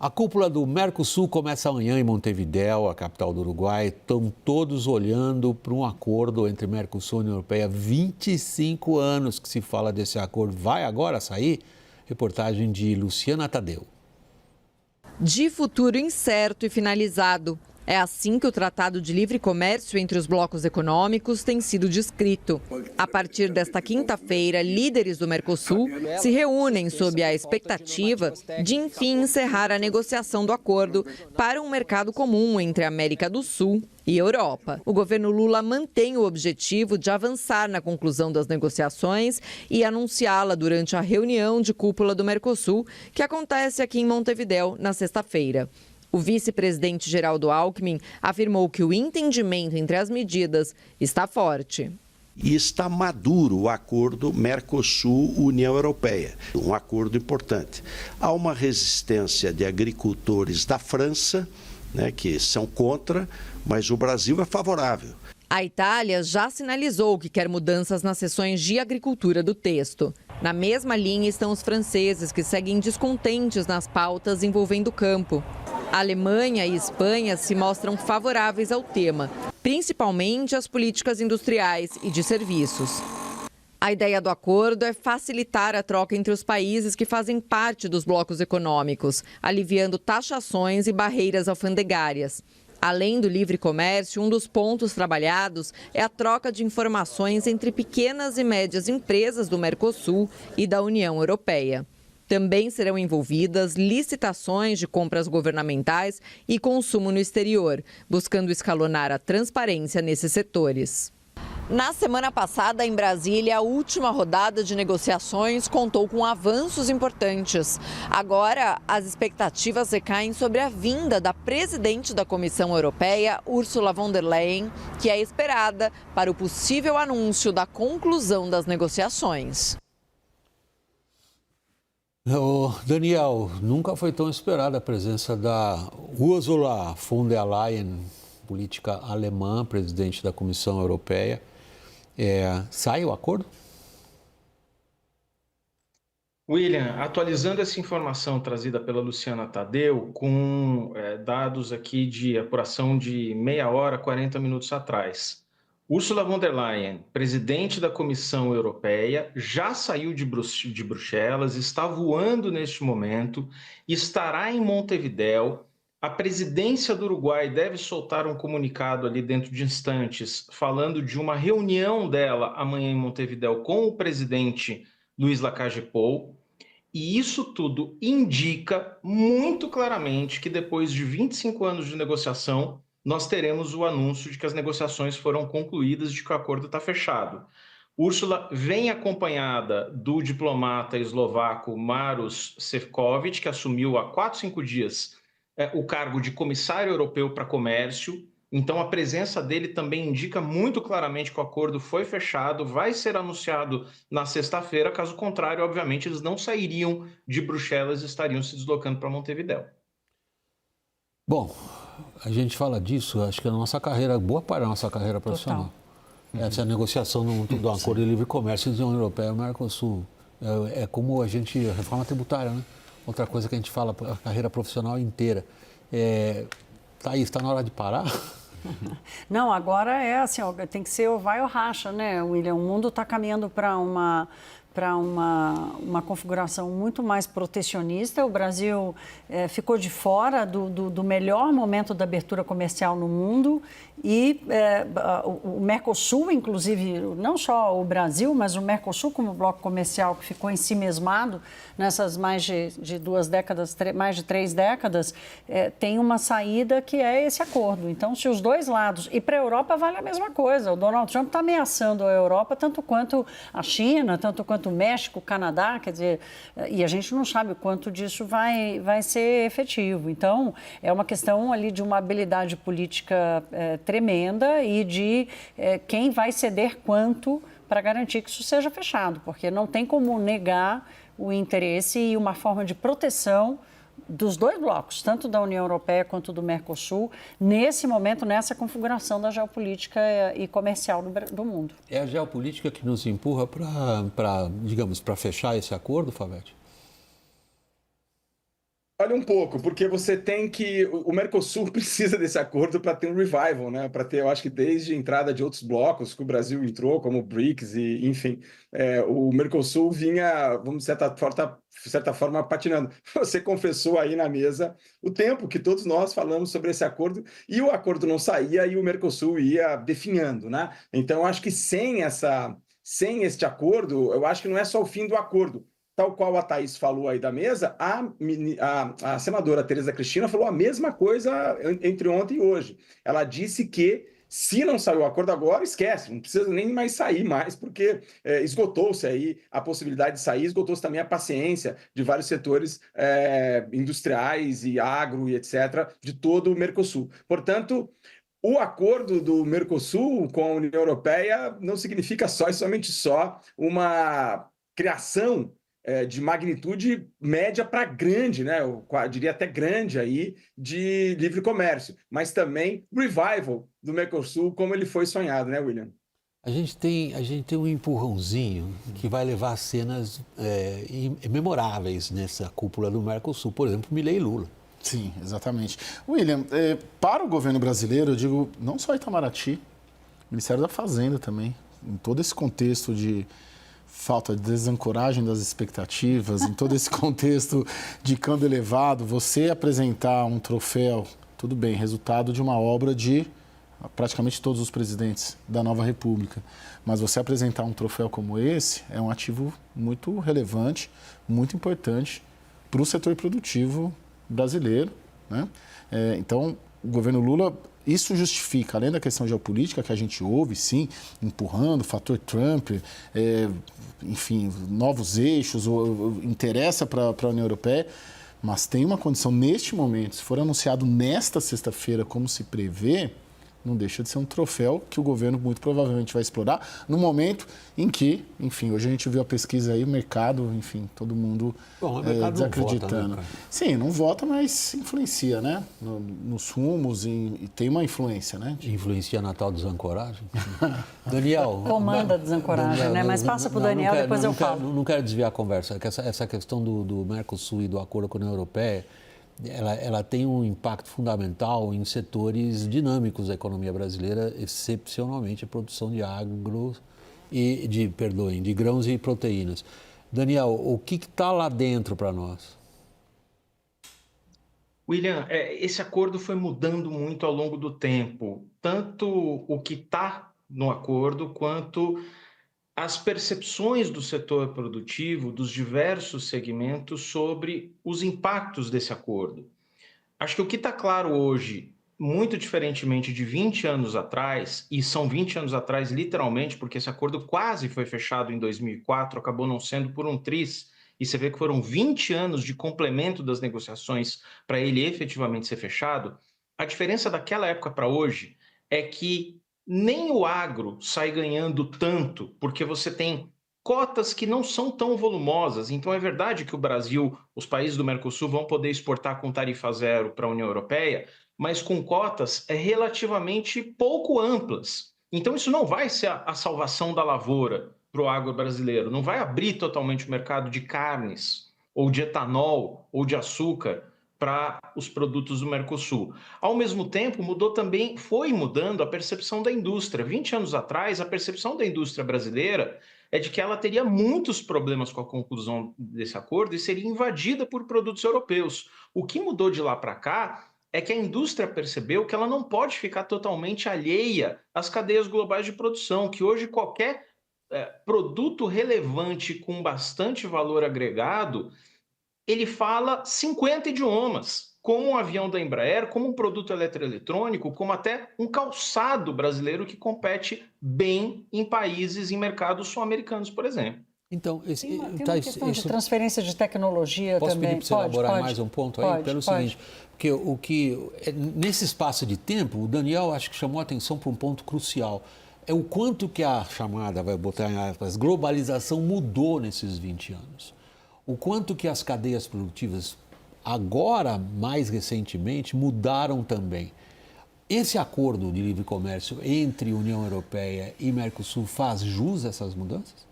A cúpula do Mercosul começa amanhã em Montevidéu, a capital do Uruguai. Estão todos olhando para um acordo entre Mercosul e União Europeia. 25 anos que se fala desse acordo. Vai agora sair? Reportagem de Luciana Tadeu. De futuro incerto e finalizado. É assim que o Tratado de Livre Comércio entre os blocos econômicos tem sido descrito. A partir desta quinta-feira, líderes do Mercosul se reúnem sob a expectativa de, enfim, encerrar a negociação do acordo para um mercado comum entre a América do Sul e Europa. O governo Lula mantém o objetivo de avançar na conclusão das negociações e anunciá-la durante a reunião de cúpula do Mercosul, que acontece aqui em Montevidéu na sexta-feira. O vice-presidente Geraldo Alckmin afirmou que o entendimento entre as medidas está forte. E está maduro o acordo Mercosul-União Europeia, um acordo importante. Há uma resistência de agricultores da França, que são contra, mas o Brasil é favorável. A Itália já sinalizou que quer mudanças nas seções de agricultura do texto. Na mesma linha estão os franceses, que seguem descontentes nas pautas envolvendo o campo. A Alemanha e Espanha se mostram favoráveis ao tema, principalmente as políticas industriais e de serviços. A ideia do acordo é facilitar a troca entre os países que fazem parte dos blocos econômicos, aliviando taxações e barreiras alfandegárias. Além do livre comércio, um dos pontos trabalhados é a troca de informações entre pequenas e médias empresas do Mercosul e da União Europeia. Também serão envolvidas licitações de compras governamentais e consumo no exterior, buscando escalonar a transparência nesses setores. Na semana passada, em Brasília, a última rodada de negociações contou com avanços importantes. Agora, as expectativas recaem sobre a vinda da presidente da Comissão Europeia, Ursula von der Leyen, que é esperada para o possível anúncio da conclusão das negociações. Daniel, nunca foi tão esperada a presença da Ursula von der Leyen, política alemã, presidente da Comissão Europeia. Sai o acordo? William, atualizando essa informação trazida pela Luciana Tadeu, com dados aqui de apuração de meia hora, 40 minutos atrás. Ursula von der Leyen, presidente da Comissão Europeia, já saiu de Bruxelas, está voando neste momento, estará em Montevidéu. A presidência do Uruguai deve soltar um comunicado ali dentro de instantes, falando de uma reunião dela amanhã em Montevidéu com o presidente Luiz Lacalle Pou. E isso tudo indica muito claramente que depois de 25 anos de negociação, nós teremos o anúncio de que as negociações foram concluídas e de que o acordo está fechado. Ursula vem acompanhada do diplomata eslovaco Maroš Šefčovič, que assumiu há 4, 5 dias o cargo de comissário europeu para comércio. Então, a presença dele também indica muito claramente que o acordo foi fechado, vai ser anunciado na sexta-feira. Caso contrário, obviamente, eles não sairiam de Bruxelas e estariam se deslocando para Montevidéu. Bom, a gente fala disso, acho que a nossa carreira, boa parte da nossa carreira profissional. Essa negociação do acordo de livre comércio entre a União Europeia e o Mercosul. É como a gente, reforma tributária, né? Outra coisa que a gente fala, a carreira profissional inteira. Está na hora de parar? Não, agora é assim, tem que ser ou vai ou racha, né, William? O mundo está caminhando para uma configuração muito mais protecionista. O Brasil ficou de fora do melhor momento da abertura comercial no mundo e o Mercosul, inclusive, não só o Brasil, mas o Mercosul como bloco comercial que ficou ensimesmado nessas mais de 2 décadas, mais de 3 décadas, tem uma saída que é esse acordo. Então, se os dois lados... E para a Europa vale a mesma coisa. O Donald Trump está ameaçando a Europa tanto quanto a China, tanto quanto o México, o Canadá, quer dizer, e a gente não sabe o quanto disso vai ser efetivo. Então, é uma questão ali de uma habilidade política tremenda e de quem vai ceder quanto para garantir que isso seja fechado, porque não tem como negar o interesse e uma forma de proteção dos dois blocos, tanto da União Europeia quanto do Mercosul, nesse momento, nessa configuração da geopolítica e comercial do mundo. É a geopolítica que nos empurra para fechar esse acordo, Favete? Olha, um pouco, porque você tem que... O Mercosul precisa desse acordo para ter um revival, né? Para ter, eu acho que desde a entrada de outros blocos que o Brasil entrou, como o BRICS, e enfim, o Mercosul vinha, vamos de certa forma, patinando. Você confessou aí na mesa o tempo que todos nós falamos sobre esse acordo, e o acordo não saía e o Mercosul ia definhando, né? Então, eu acho que sem este acordo, eu acho que não é só o fim do acordo. Tal qual a Thaís falou aí da mesa, a senadora Tereza Cristina falou a mesma coisa entre ontem e hoje. Ela disse que se não saiu o acordo agora, esquece, não precisa nem mais sair mais, porque esgotou-se aí a possibilidade de sair, esgotou-se também a paciência de vários setores industriais e agro e etc., de todo o Mercosul. Portanto, o acordo do Mercosul com a União Europeia não significa só e somente só uma criação de magnitude média para grande, né? Eu diria até grande aí, de livre comércio, mas também revival do Mercosul como ele foi sonhado, né, William? A gente tem um empurrãozinho que vai levar cenas memoráveis nessa cúpula do Mercosul, por exemplo, Milei e Lula. Sim, exatamente. William, para o governo brasileiro, eu digo, não só Itamaraty, Ministério da Fazenda também, em todo esse contexto de falta de desancoragem das expectativas, em todo esse contexto de câmbio elevado, você apresentar um troféu, tudo bem, resultado de uma obra de praticamente todos os presidentes da nova república, mas você apresentar um troféu como esse é um ativo muito relevante, muito importante para o setor produtivo brasileiro, né? Então, o governo Lula, isso justifica, além da questão geopolítica que a gente ouve, sim, empurrando, o fator Trump, enfim, novos eixos, interessa para a União Europeia, mas tem uma condição neste momento, se for anunciado nesta sexta-feira, como se prevê, não deixa de ser um troféu que o governo muito provavelmente vai explorar no momento em que, enfim, hoje a gente viu a pesquisa aí, o mercado, enfim, todo mundo desacreditando. Não vota, né, sim, não vota, mas influencia, né? Nos rumos e tem uma influência, né? Influencia na tal desancoragem. Daniel... Comanda a desancoragem, né? Mas passa para o Daniel, depois eu falo. Não quero desviar a conversa. Essa questão do Mercosul e do acordo com a União Europeia, ela tem um impacto fundamental em setores dinâmicos da economia brasileira, excepcionalmente a produção de de grãos e proteínas. Daniel, o que está lá dentro para nós? William, esse acordo foi mudando muito ao longo do tempo, tanto o que está no acordo quanto as percepções do setor produtivo, dos diversos segmentos, sobre os impactos desse acordo. Acho que o que está claro hoje, muito diferentemente de 20 anos atrás, e são 20 anos atrás literalmente, porque esse acordo quase foi fechado em 2004, acabou não sendo por um triz, e você vê que foram 20 anos de complemento das negociações para ele efetivamente ser fechado. A diferença daquela época para hoje é que nem o agro sai ganhando tanto, porque você tem cotas que não são tão volumosas. Então é verdade que o Brasil, os países do Mercosul vão poder exportar com tarifa zero para a União Europeia, mas com cotas relativamente pouco amplas. Então isso não vai ser a salvação da lavoura para o agro brasileiro, não vai abrir totalmente o mercado de carnes, ou de etanol, ou de açúcar, para os produtos do Mercosul. Ao mesmo tempo, foi mudando a percepção da indústria. 20 anos atrás, a percepção da indústria brasileira é de que ela teria muitos problemas com a conclusão desse acordo e seria invadida por produtos europeus. O que mudou de lá para cá é que a indústria percebeu que ela não pode ficar totalmente alheia às cadeias globais de produção, que hoje qualquer produto relevante com bastante valor agregado, ele fala 50 idiomas, como um avião da Embraer, como um produto eletroeletrônico, como até um calçado brasileiro que compete bem em países, em mercados sul-americanos, por exemplo. Então, tem uma questão de transferência de tecnologia também. Posso pedir para você elaborar mais um ponto aí? Pelo seguinte, porque nesse espaço de tempo, o Daniel acho que chamou a atenção para um ponto crucial. É o quanto que a chamada, vai botar em aspas, globalização mudou nesses 20 anos. O quanto que as cadeias produtivas, agora, mais recentemente, mudaram também. Esse acordo de livre comércio entre União Europeia e Mercosul faz jus a essas mudanças?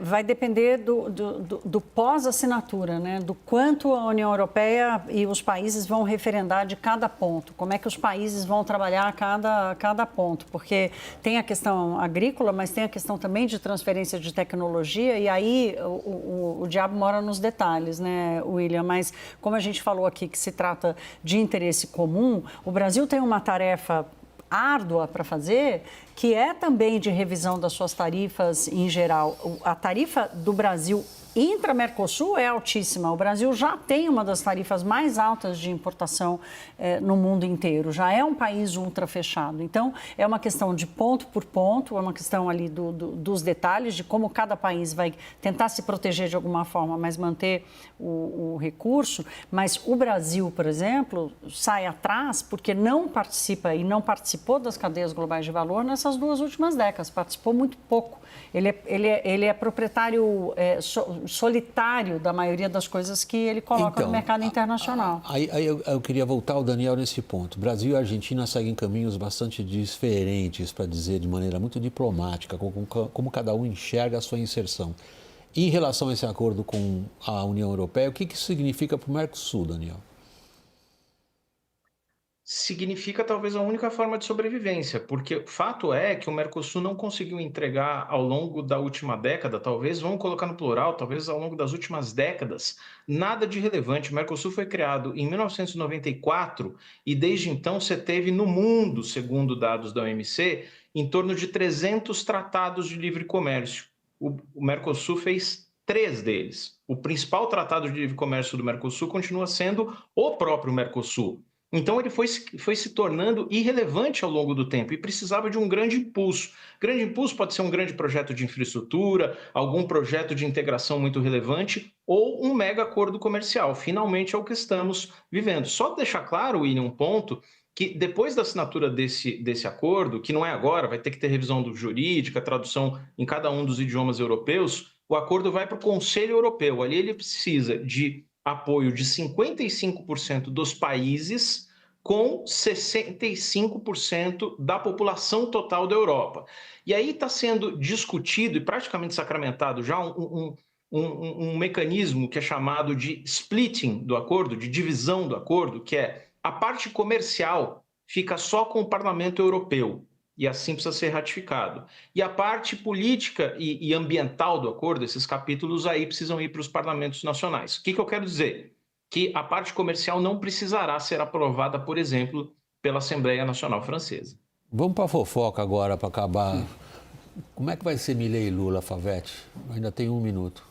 vai depender do pós-assinatura, né? Do quanto a União Europeia e os países vão referendar de cada ponto, como é que os países vão trabalhar cada ponto, porque tem a questão agrícola, mas tem a questão também de transferência de tecnologia, e aí o diabo mora nos detalhes, né, William? Mas como a gente falou aqui que se trata de interesse comum, o Brasil tem uma tarefa árdua para fazer, que é também de revisão das suas tarifas em geral. A tarifa do Brasil intra-Mercosul é altíssima. O Brasil já tem uma das tarifas mais altas de importação no mundo inteiro. Já é um país ultra fechado. Então, é uma questão de ponto por ponto, é uma questão ali dos detalhes, de como cada país vai tentar se proteger de alguma forma, mas manter o recurso. Mas o Brasil, por exemplo, sai atrás porque não participa e não participou das cadeias globais de valor nessas 2 últimas décadas. Participou muito pouco. Ele é proprietário solitário da maioria das coisas que ele coloca no mercado internacional. Aí eu queria voltar ao Daniel nesse ponto. Brasil e Argentina seguem caminhos bastante diferentes, para dizer de maneira muito diplomática, como cada um enxerga a sua inserção. Em relação a esse acordo com a União Europeia, o que isso significa para o Mercosul, Daniel? Significa talvez a única forma de sobrevivência, porque o fato é que o Mercosul não conseguiu entregar ao longo da última década, talvez, vamos colocar no plural, talvez ao longo das últimas décadas, nada de relevante. O Mercosul foi criado em 1994 e desde então você teve no mundo, segundo dados da OMC, em torno de 300 tratados de livre comércio. O Mercosul fez 3 deles. O principal tratado de livre comércio do Mercosul continua sendo o próprio Mercosul. Então, ele foi se tornando irrelevante ao longo do tempo e precisava de um grande impulso. Grande impulso pode ser um grande projeto de infraestrutura, algum projeto de integração muito relevante ou um mega acordo comercial. Finalmente é o que estamos vivendo. Só deixar claro, William, um ponto, que depois da assinatura desse acordo, que não é agora, vai ter que ter revisão jurídica, tradução em cada um dos idiomas europeus, o acordo vai para o Conselho Europeu. Ali ele precisa de apoio de 55% dos países com 65% da população total da Europa. E aí está sendo discutido e praticamente sacramentado já um mecanismo que é chamado de splitting do acordo, de divisão do acordo, que é a parte comercial fica só com o Parlamento Europeu, e assim precisa ser ratificado. E a parte política e ambiental do acordo, esses capítulos aí precisam ir para os parlamentos nacionais. O que eu quero dizer? Que a parte comercial não precisará ser aprovada, por exemplo, pela Assembleia Nacional Francesa. Vamos para a fofoca agora, para acabar. Como é que vai ser Milei e Lula, Favete? Ainda tem 1 minuto.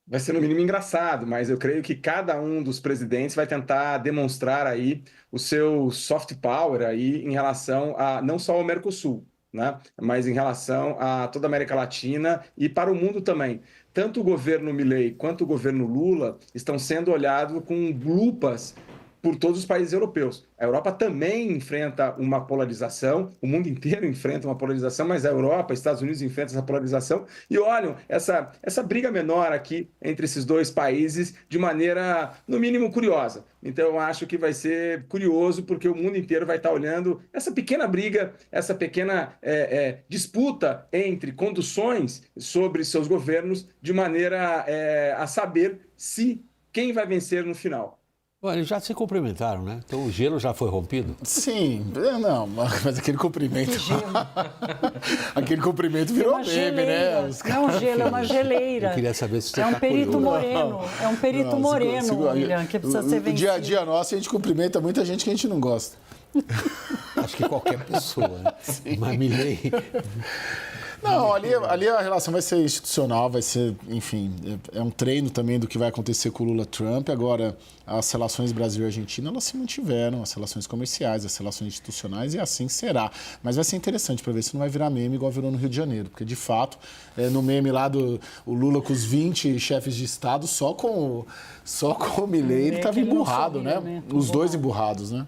Vai ser no mínimo engraçado, mas eu creio que cada um dos presidentes vai tentar demonstrar aí o seu soft power aí em relação a não só ao Mercosul, né, mas em relação a toda a América Latina e para o mundo também. Tanto o governo Milei quanto o governo Lula estão sendo olhados com lupas por todos os países europeus. A Europa também enfrenta uma polarização, o mundo inteiro enfrenta uma polarização, mas a Europa, os Estados Unidos enfrentam essa polarização e olham essa briga menor aqui entre esses 2 países de maneira, no mínimo, curiosa. Então, eu acho que vai ser curioso porque o mundo inteiro vai estar olhando essa pequena briga, essa pequena disputa entre conduções sobre seus governos de maneira a saber quem vai vencer no final. Eles já se cumprimentaram, né? Então o gelo já foi rompido? Sim, não, mas aquele cumprimento. Aquele cumprimento virou meme, né? Não, gelo, é uma geleira. Eu queria saber se você é um perito moreno. É um perito moreno, William, que precisa ser vencido. No dia a dia nosso, a gente cumprimenta muita gente que a gente não gosta. Acho que qualquer pessoa, né? Sim. Mas Milei... Não, ali a relação vai ser institucional, vai ser, enfim, é um treino também do que vai acontecer com o Lula-Trump. Agora, as relações Brasil e Argentina, elas se mantiveram, as relações comerciais, as relações institucionais, e assim será. Mas vai ser interessante para ver se não vai virar meme igual virou no Rio de Janeiro, porque, de fato, no meme lá o Lula com os 20 chefes de Estado, só com o Milei, ele estava emburrado, né? Os 2 emburrados, né?